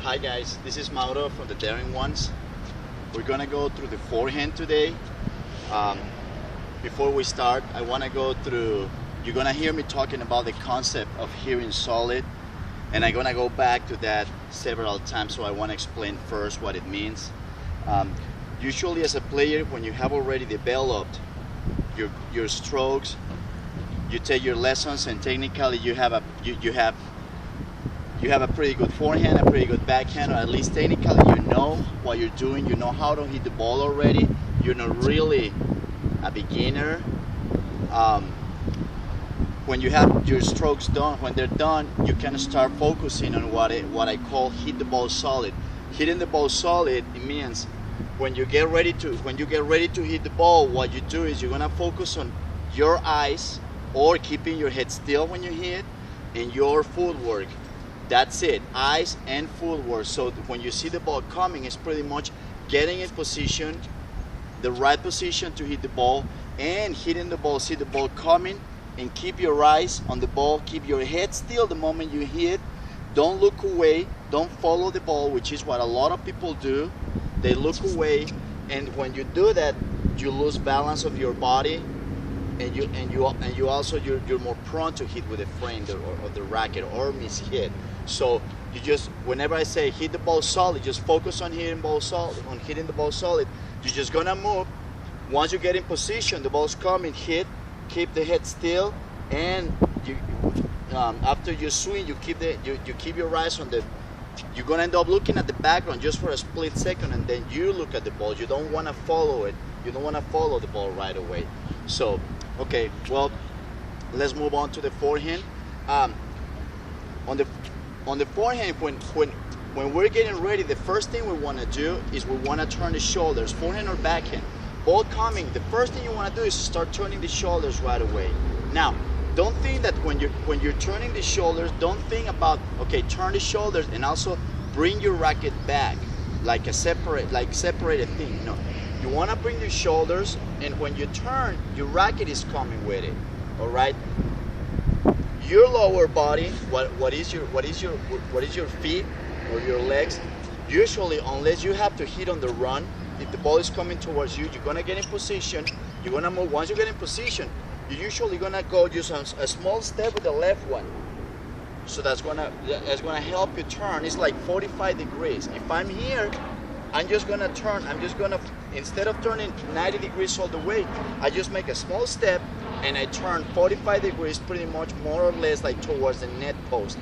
Hi guys, this is Mauro from the Daring Ones. We're gonna go through the forehand today. Um, Before we start, I wanna go through, you're gonna hear me talking about the concept of hearing solid, and I'm gonna go back to that several times, so I wanna explain first what it means. Um, Usually as a player, when you have already developed your strokes, you take your lessons and technically you have a pretty good forehand, a pretty good backhand, or at least technically you know what you're doing, you know how to hit the ball already. You're not really a beginner. Um, when you have your strokes done, when they're done, you can start focusing on what I call hit the ball solid. Hitting the ball solid, it means when you get ready to hit the ball, what you do is you're gonna focus on your eyes or keeping your head still when you hit, and your footwork. That's it, eyes and footwork. So when you see the ball coming, it's pretty much getting in position, the right position to hit the ball, and hitting the ball, see the ball coming, and keep your eyes on the ball, keep your head still the moment you hit. Don't look away, don't follow the ball, which is what a lot of people do. They look away, and when you do that, you lose balance of your body, and you also you're more prone to hit with the frame or the racket or miss hit. So you just, whenever I say hit the ball solid, just focus on hitting the ball solid. You're just gonna move. Once you get in position, the ball's coming, hit, keep the head still, and you after you swing, you keep your eyes on the. You're gonna end up looking at the background just for a split second, and then you look at the ball. You don't want to follow it. You don't want to follow the ball right away. So, okay, well, let's move on to the forehand. On the forehand, when we're getting ready, the first thing we want to do is we want to turn the shoulders, forehand or backhand. Ball coming, the first thing you want to do is start turning the shoulders right away. Now, don't think that when you're turning the shoulders, don't think about, okay, turn the shoulders and also bring your racket back like separated thing. No, you want to bring your shoulders, and when you turn, your racket is coming with it. All right. Your lower body, what is your feet or your legs? Usually, unless you have to hit on the run, if the ball is coming towards you, you're gonna get in position. You're gonna move. Once you get in position, you're usually gonna go just a small step with the left one. So that's gonna help you turn. It's like 45 degrees. If I'm here, I'm just gonna turn. Instead of turning 90 degrees all the way, I just make a small step and I turn 45 degrees, pretty much more or less like towards the net post.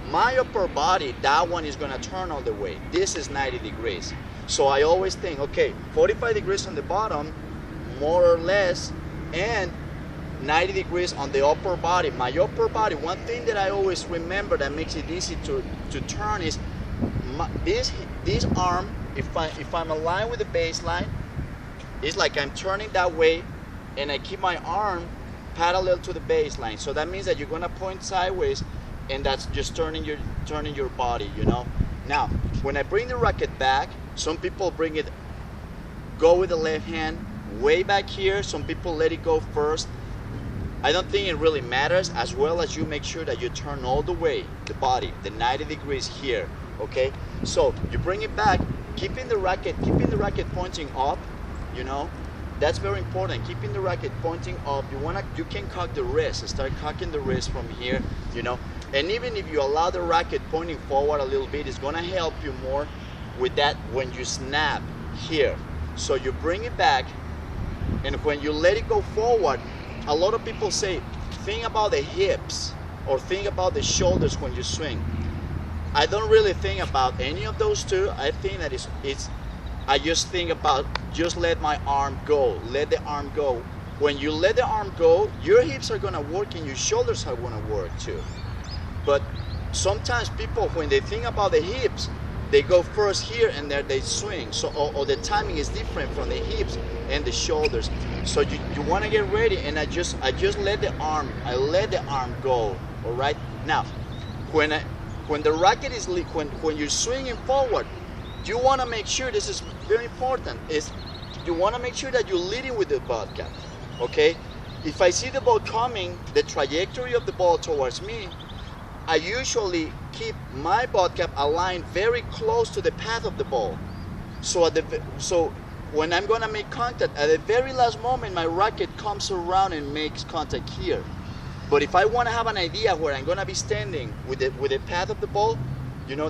My upper body, that one is gonna turn all the way. This is 90 degrees. So I always think, okay, 45 degrees on the bottom, more or less, and 90 degrees on the upper body. My upper body, one thing that I always remember that makes it easy to turn is this arm, if I'm aligned with the baseline, it's like I'm turning that way, and I keep my arm parallel to the baseline. So that means that you're gonna point sideways, and that's just turning your body, you know. Now, when I bring the racket back, some people go with the left hand way back here. Some people let it go first. I don't think it really matters, as well as you make sure that you turn all the way, the body, the 90 degrees here, okay? So you bring it back, keeping the racket pointing up, you know. That's very important, keeping the racket pointing up. You can cock the wrist, start cocking the wrist from here, you know. And even if you allow the racket pointing forward a little bit, it's gonna help you more with that when you snap here. So you bring it back, and when you let it go forward, a lot of people say, think about the hips or think about the shoulders when you swing. I don't really think about any of those two. I think that I just think about, just let my arm go, let the arm go. When you let the arm go, your hips are gonna work and your shoulders are gonna work too. But sometimes people, when they think about the hips, they go first here and there they swing. So, or the timing is different from the hips and the shoulders. So you wanna get ready, and I just let the arm go, all right? Now, when the racket is, when you're swinging forward, you want to make sure, this is very important, is you want to make sure that you're leading with the bobcat, okay? If I see the ball coming, the trajectory of the ball towards me, I usually keep my butt cap aligned very close to the path of the ball. So when I'm gonna make contact, at the very last moment, my racket comes around and makes contact here. But if I want to have an idea where I'm gonna be standing with the path of the ball,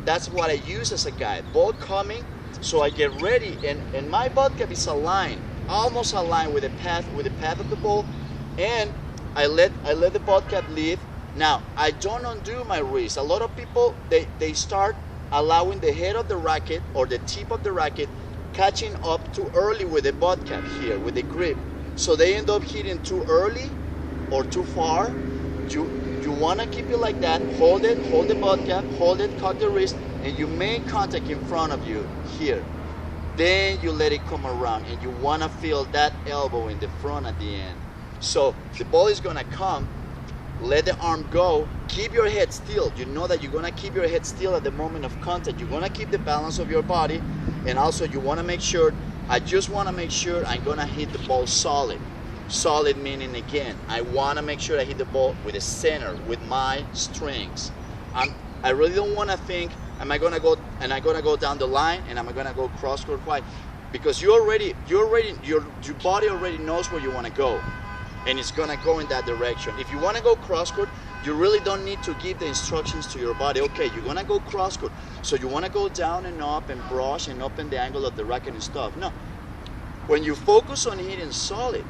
that's what I use as a guide. Ball coming, so I get ready, and my butt cap is aligned, almost aligned with the path of the ball, and I let the butt cap lead. Now I don't undo my wrist. A lot of people they start allowing the head of the racket or the tip of the racket catching up too early with the butt cap here with the grip, so they end up hitting too early or too far. You want to keep it like that. Hold the butt cap, hold it, cock the wrist, and you make contact in front of you here. Then you let it come around, and you want to feel that elbow in the front at the end. So the ball is gonna come. Let the arm go. Keep your head still. You know that you're gonna keep your head still at the moment of contact. You're gonna keep the balance of your body, and also you want to make sure. I just want to make sure I'm gonna hit the ball solid. Solid meaning, again, I want to make sure I hit the ball with the center, with my strings. I really don't want to think, am I gonna go down the line and am I gonna go cross court? Why? Because your body already knows where you want to go, and it's gonna go in that direction. If you want to go cross court, you really don't need to give the instructions to your body. Okay, you're gonna go cross court, so you want to go down and up and brush and open the angle of the racket and stuff. No, when you focus on hitting solid,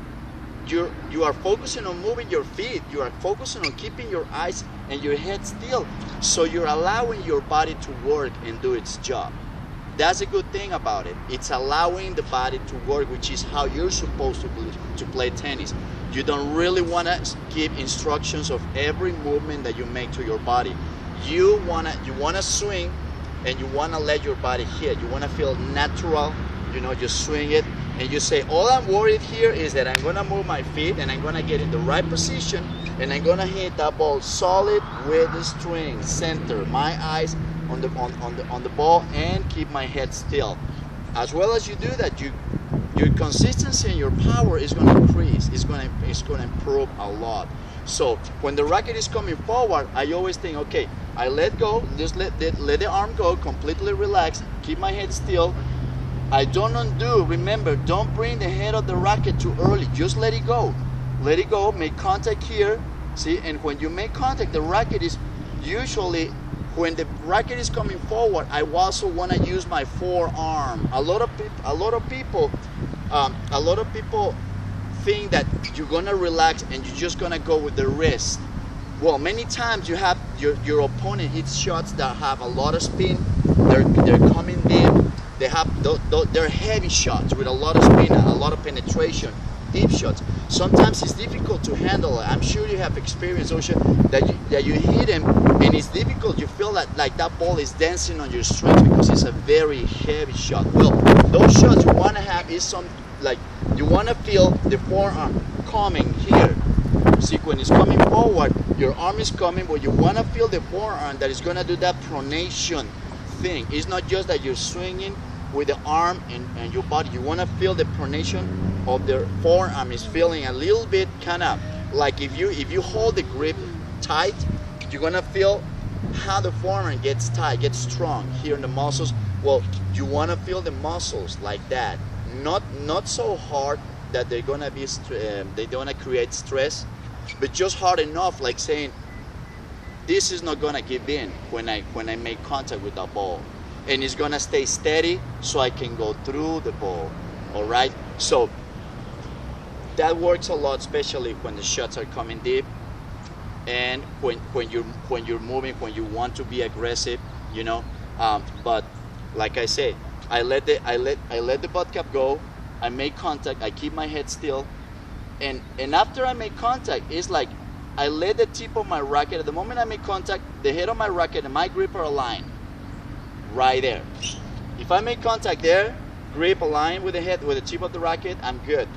you are focusing on moving your feet. You are focusing on keeping your eyes and your head still. So you're allowing your body to work and do its job. That's a good thing about it. It's allowing the body to work, which is how you're supposed to play tennis. You don't really want to give instructions of every movement that you make to your body. You wanna swing, and you wanna let your body hit. You wanna feel natural. You swing it. And you say, all I'm worried here is that I'm gonna move my feet and I'm gonna get in the right position and I'm gonna hit that ball solid with the string, center, my eyes on the ball, and keep my head still. As well as you do that, your consistency and your power is gonna increase. It's gonna improve a lot. So when the racket is coming forward, I always think, okay, I let go, just let the arm go, completely relax, keep my head still. I don't undo. Remember, don't bring the head of the racket too early. Just let it go. Let it go. Make contact here. See, and when you make contact, the racket is usually, when the racket is coming forward, I also want to use my forearm. A lot of people think that you're gonna relax and you're just gonna go with the wrist. Well, many times you have your opponent hits shots that have a lot of spin. They're coming deep. They're heavy shots with a lot of spin, a lot of penetration, deep shots. Sometimes it's difficult to handle it. I'm sure you have experienced, Osha, that you hit him and it's difficult. You feel like that ball is dancing on your strings because it's a very heavy shot. Well, those shots you want to have is you want to feel the forearm coming here. See, when it's coming forward, your arm is coming, but you want to feel the forearm that is going to do that pronation thing. It's not just that you're swinging with the arm and your body. You want to feel the pronation of the forearm is feeling a little bit kind of like if you hold the grip tight, you're going to feel how the forearm gets tight, gets strong here in the muscles. Well, you want to feel the muscles like that, not so hard that they're going to be they're going to create stress, but just hard enough, like saying this is not going to give in when I make contact with the ball, and it's going to stay steady so I can go through the ball. All right, so that works a lot, especially when the shots are coming deep and when you're moving, when you want to be aggressive, but like I say, I let the butt cap go, I make contact, I keep my head still, and after I make contact, it's like I let the tip of my racket, at the moment I make contact, the head of my racket and my grip are aligned right there. If I make contact there, grip aligned with the head, with the tip of the racket, I'm good.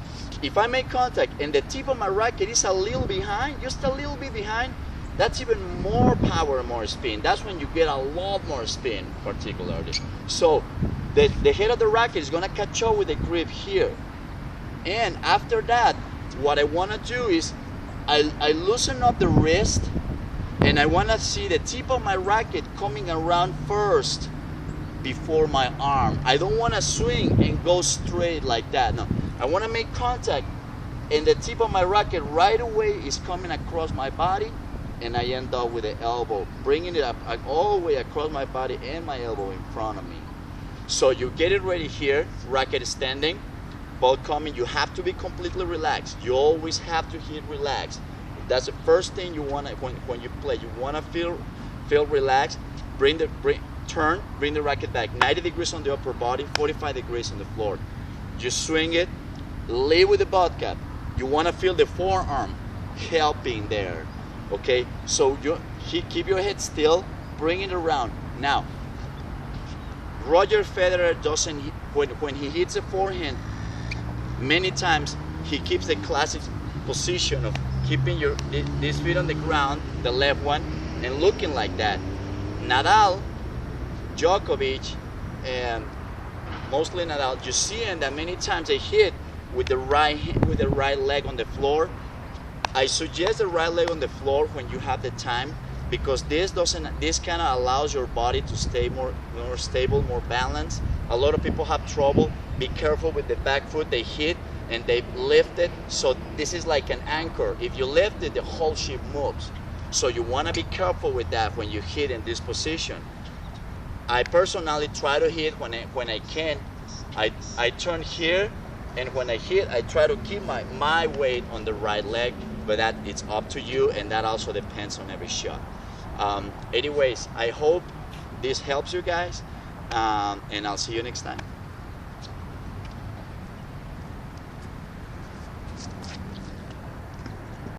If I make contact and the tip of my racket is a little behind, just a little bit behind, that's even more power and more spin. That's when you get a lot more spin, particularly. So the head of the racket is gonna catch up with the grip here. And after that, what I wanna do is I loosen up the wrist And I want to see the tip of my racket coming around first before my arm. I don't want to swing and go straight like that. No, I want to make contact, and the tip of my racket right away is coming across my body, and I end up with the elbow, bringing it up all the way across my body and my elbow in front of me. So you get it ready here, racket standing, ball coming. You have to be completely relaxed. You always have to hit relaxed. That's the first thing you want when you play. You want to feel relaxed. Bring the racket back 90 degrees on the upper body, 45 degrees on the floor. Just swing it, lead with the butt cap. You want to feel the forearm helping there. Okay, so keep your head still, bring it around. Now, Roger Federer doesn't, when he hits a forehand, many times he keeps the classic position of keeping these feet on the ground, the left one, and looking like that. Nadal, Djokovic, and mostly Nadal, you see him that many times they hit with the right leg on the floor. I suggest the right leg on the floor when you have the time, because this kind of allows your body to stay more stable, more balanced. A lot of people have trouble. Be careful with the back foot. They hit and they lift it. So this is like an anchor. If you lift it, the whole ship moves. So you want to be careful with that when you hit in this position. I personally try to hit when I can. I turn here, and when I hit, I try to keep my weight on the right leg, but that it's up to you, and that also depends on every shot. Anyways, I hope this helps you guys, and I'll see you next time.